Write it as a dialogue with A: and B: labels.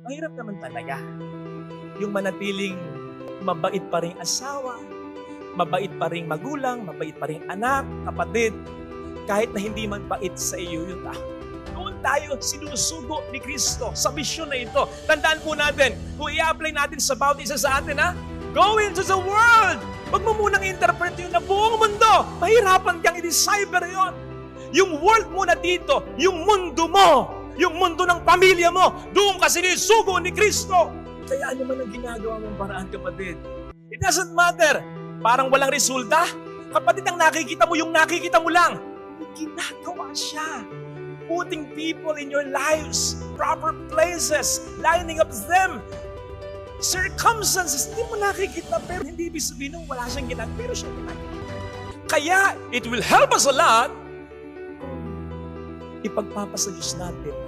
A: Mahirap naman talaga. Yung manatiling mabait pa rin asawa, mabait pa rin magulang, mabait pa rin anak, kapatid, kahit na hindi man bait sa iyo yung tao. Doon tayo sinusugo ni Kristo sa misyon na ito. Tandaan po natin, kung i-apply natin sa bawat isa sa atin, go into the world! Huwag mo munang interpret yun na buong mundo. Mahirapan kang i-decipher yun. Yung world mo na dito, yung mundo mo, yung mundo ng pamilya mo, doon ka sinisugo ni Kristo. Kaya ano man ang ginagawa mong paraan, kapatid? It doesn't matter. Parang walang resulta. Kapatid, ang nakikita mo, yung nakikita mo lang. May ginagawa siya. Putting people in your lives, proper places, lining up them. Circumstances, hindi mo nakikita, pero hindi ibig sabihin nung wala siyang ginagawa, pero siya ginagawa. Kaya, it will help us a lot kung ipagpapasa Diyos natin